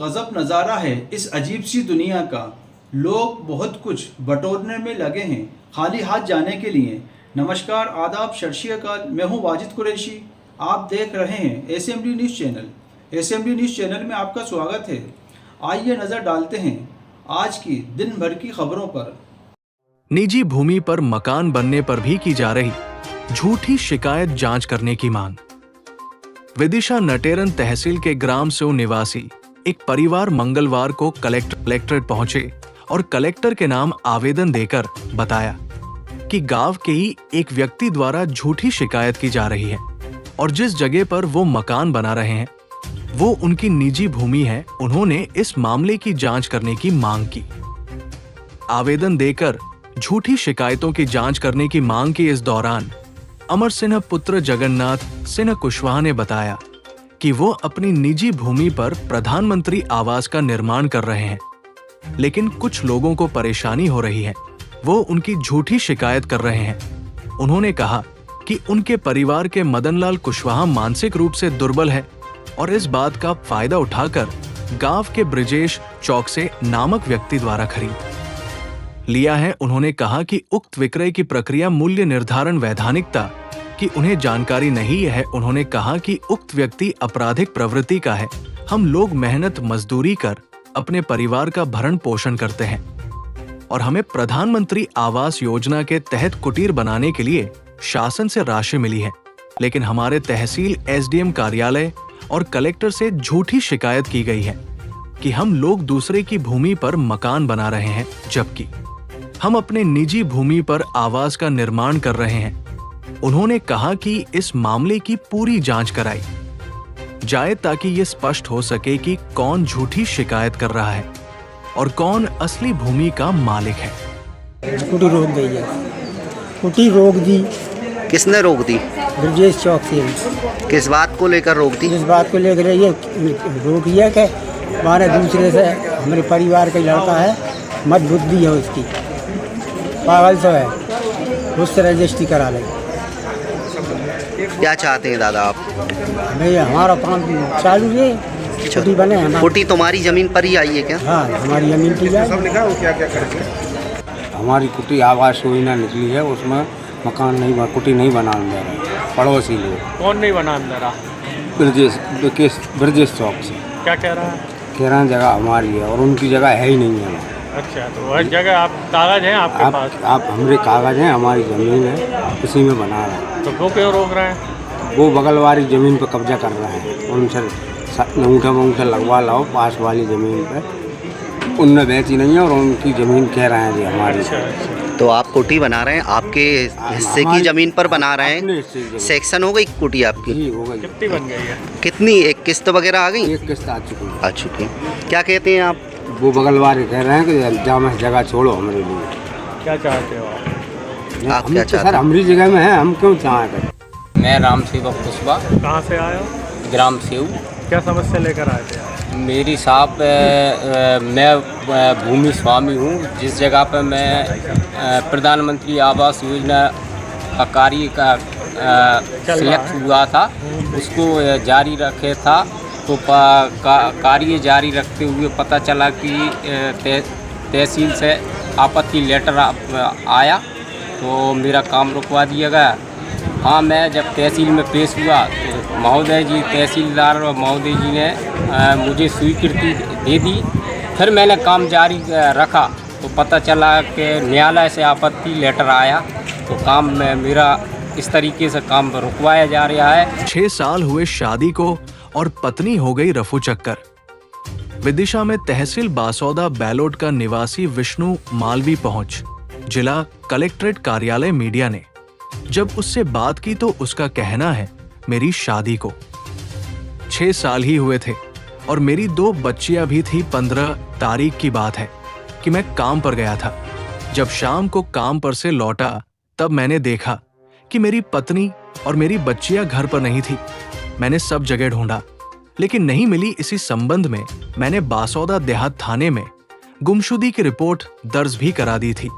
गजब नज़ारा है इस अजीब सी दुनिया का। लोग बहुत कुछ बटोरने में लगे हैं खाली हाथ जाने के लिए। नमस्कार, आदाब, सत श्री अकाल। मैं हूं वाजिद कुरैशी। आप देख रहे हैं SMD news channel. SMD news channel में आपका स्वागत है। आइए नज़र डालते हैं आज की दिन भर की खबरों पर। निजी भूमि पर मकान बनने पर भी की जा रही झूठी शिकायत जांच करने की मांग। विदिशा नटेरन तहसील के ग्राम सेव निवासी एक परिवार मंगलवार को कलेक्ट्रेट पहुंचे और कलेक्टर के नाम आवेदन देकर बताया कि गांव के ही एक व्यक्ति द्वारा झूठी शिकायत की जा रही है और जिस जगह पर वो मकान बना रहे हैं वो उनकी निजी भूमि है। उन्होंने इस मामले की जांच करने की मांग की। आवेदन देकर झूठी शिकायतों की जांच करने की मांग की इस दौरान अमर सिन्हा पुत्र जगन्नाथ सिन्हा कुशवाहा ने बताया कि वो अपनी निजी भूमि पर प्रधानमंत्री आवास का निर्माण कर रहे हैं, लेकिन कुछ लोगों को परेशानी हो रही है। वो उनकी झूठी शिकायत कर रहे हैं। उन्होंने कहा कि उनके परिवार के मदनलाल कुशवाहा मानसिक रूप से दुर्बल है और इस बात का फायदा उठाकर गांव के ब्रिजेश चौक से नामक व्यक्ति द्वारा खरीद लिया है। उन्होंने कहा कि उक्त विक्रय की प्रक्रिया मूल्य निर्धारण वैधानिकता की उन्हें जानकारी नहीं है। उन्होंने कहा कि उक्त व्यक्ति आपराधिक प्रवृत्ति का है। हम लोग मेहनत मजदूरी कर अपने परिवार का भरण पोषण करते हैं और हमें प्रधानमंत्री आवास योजना के तहत कुटीर बनाने के लिए शासन से राशि मिली है, लेकिन हमारे तहसील एसडीएम कार्यालय और कलेक्टर से झूठी शिकायत की गई है कि हम लोग दूसरे की भूमि पर मकान बना रहे हैं, जबकि हम अपने निजी भूमि पर आवास का निर्माण कर रहे हैं। उन्होंने कहा कि इस मामले की पूरी जांच कराई जाए ताकि ये स्पष्ट हो सके कि कौन झूठी शिकायत कर रहा है और कौन असली भूमि का मालिक है। कुटी रोक दी है। कुटी रोक दी। किसने रोक दी? ब्रजेश चौक से। किस बात को लेकर रोक दी? इस बात को लेकर ये रोक दिया कि हमारे दूसरे से हमारे परिवार का लड़का है, मत बुद्धि है उसकी, पागल तो है, उससे रजिस्ट्री करा ले। क्या चाहते हैं दादा आप? नहीं, हमारा काम चालू है, कुटी बने हैं। कुटी तुम्हारी जमीन पर ही आई है क्या? हाँ, हमारी जमीन की है। हमारी कुटी आवास योजना निकली है, उसमें मकान नहीं, कुटी नहीं बनाने दे रहे पड़ोसी लोग। कौन नहीं बनाने दे रहा? ब्रजेश चौक से। क्या कह रहा है? कह रहा है जगह हमारी है और उनकी जगह है ही नहीं है। अच्छा, तो हर जगह आप कागज हैं आपके पास? आप हमारे कागज हैं, हमारी ज़मीन है, उसी में बना रहे हैं। तो वो क्यों रोक रहे हैं? वो बगल वाली ज़मीन पर कब्जा कर रहे हैं। उनसे अंगूठा लगवा लाओ पास वाली ज़मीन पर, उनने बेची नहीं है और उनकी ज़मीन कह रहे हैं जी हमारी। अच्छा। तो आप कुटी बना रहे हैं, आपके हिस्से की जमीन पर बना रहे हैं। सेक्शन हो गई कुटी आपकी? हो गई। कितनी बन गई है? कितनी? एक किस्त वगैरह आ गई? एक किस्त आ चुकी। क्या कहते हैं आप? वो बगल वाले कह रहे हैं कि जामा जगह छोड़ो हमारे लिए। क्या चाहते हो आप? आप क्या चाहते सर हमारी जगह में है, हम क्यों चाहें? मैं राम सेवक कुशवाहा, कहाँ से आए हो? ग्राम सेव। क्या समस्या लेकर आए थे आप? मेरी साहब मैं भूमि स्वामी हूँ। जिस जगह पर मैं प्रधानमंत्री आवास योजना का कार्य का सिलेक्ट हुआ था उसको जारी रखे था, तो कार्य जारी रखते हुए पता चला कि तहसील से आपत्ति लेटर आया तो मेरा काम रुकवा दिया गया। हाँ, मैं जब तहसील में पेश हुआ तो महोदय जी, तहसीलदार और महोदय जी ने मुझे स्वीकृति दे दी। फिर मैंने काम जारी रखा तो पता चला कि न्यायालय से आपत्ति लेटर आया, तो काम में मेरा इस तरीके से काम रुकवाया जा रहा है। 6 साल हुए शादी को और पत्नी हो गई रफू चक्कर। विदिशा में तहसील बासौदा बैलोट का निवासी विष्णु मालवी पहुंच जिला कलेक्ट्रेट कार्यालय मीडिया ने जब उससे बात की तो उसका कहना है, मेरी शादी को 6 साल ही हुए थे और मेरी 2 बच्चियां भी थी। 15 तारीख की बात है कि मैं काम पर गया था। जब शाम को काम पर से लौटा तब मैंने देखा कि मेरी पत्नी और मेरी बच्चियां घर पर नहीं थी। मैंने सब जगह ढूंढा लेकिन नहीं मिली। इसी संबंध में मैंने बासौदा देहात थाने में गुमशुदगी की रिपोर्ट दर्ज भी करा दी थी,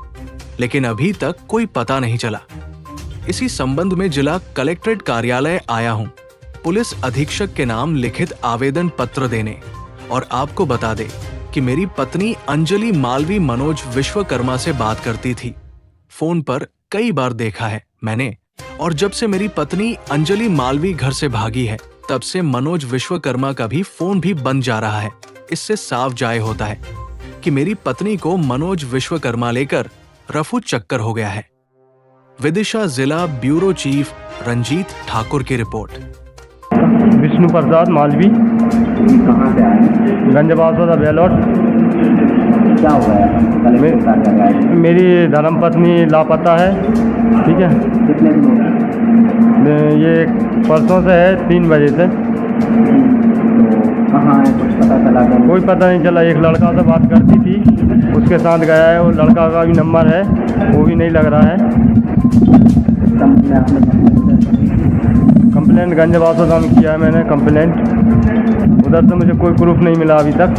लेकिन अभी तक कोई पता नहीं चला। इसी संबंध में जिला कलेक्ट्रेट कार्यालय आया हूं पुलिस अधीक्षक के नाम लिखित आवेदन पत्र देने और आपको बता दे कि मेरी पत्नी अंजलि मालवी मनोज विश्वकर्मा से बात करती थी। फोन पर कई बार देखा है मैंने, और जब से मेरी पत्नी अंजलि मालवी घर से भागी है तब से मनोज विश्वकर्मा का भी फोन भी बंद जा रहा है। इससे साफ जाहिर होता है कि मेरी पत्नी को मनोज विश्वकर्मा लेकर रफू चक्कर हो गया है। विदिशा जिला ब्यूरो चीफ रंजीत ठाकुर की रिपोर्ट। विष्णु प्रसाद मालवी। कहाँ से आए? गंजबासोदा बेलौट। क्या हुआ है? मेरी धर्मपत्नी लापता है। ठीक है। कितने दिन हो गए? ये परसों से है, 3 बजे से। तो कहाँ है, कुछ पता चला? कोई पता नहीं चला। एक लड़का से बात करती थी, उसके साथ गया है। वो लड़का का भी नंबर है, वो भी नहीं लग रहा है। कंप्लेंट गंजबासोदा में किया है मैंने कंप्लेंट। उधर से मुझे कोई प्रूफ नहीं मिला अभी तक।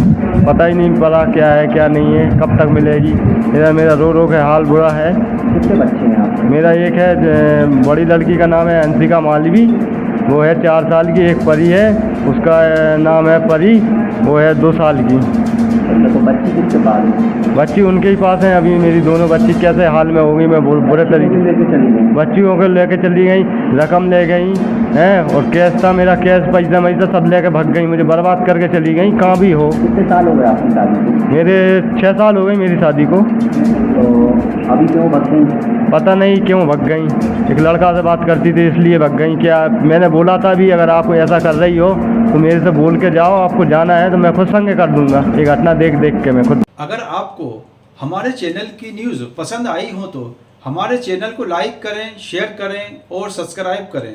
पता ही नहीं पड़ा क्या है क्या नहीं है, कब तक मिलेगी। मेरा रो के हाल बुरा है। कितने बच्चे हैं आपके? मेरा एक है, बड़ी लड़की का नाम है अंशिका मालवी, वो है 4 साल की। एक परी है, उसका नाम है परी, वो है 2 साल की। तो बच्ची किसके पास है? बच्ची उनके ही पास है। अभी मेरी दोनों बच्ची कैसे हाल में हो गई, मैं बुरे तरीके लेके चली गई? बच्चियों को लेके चली गई, रकम ले गई हैं, और कैश था मेरा, कैश पैसा वैसा सब लेके भाग गई, मुझे बर्बाद करके चली गई। कहाँ भी हो। कितने साल हो गए आपकी शादी को? मेरे 6 साल हो गए मेरी शादी को। तो अभी क्यों भाग गई? पता नहीं क्यों भाग गई। एक लड़का से बात करती थी इसलिए भाग गई। क्या मैंने बोला था भी, अगर आप ऐसा कर रही हो तो मेरे से बोल के जाओ, आपको जाना है तो मैं खुद संग कर दूंगा। ये घटना देख के मैं खुद। अगर आपको हमारे चैनल की न्यूज़ पसंद आई हो तो हमारे चैनल को लाइक करें, शेयर करें और सब्सक्राइब करें।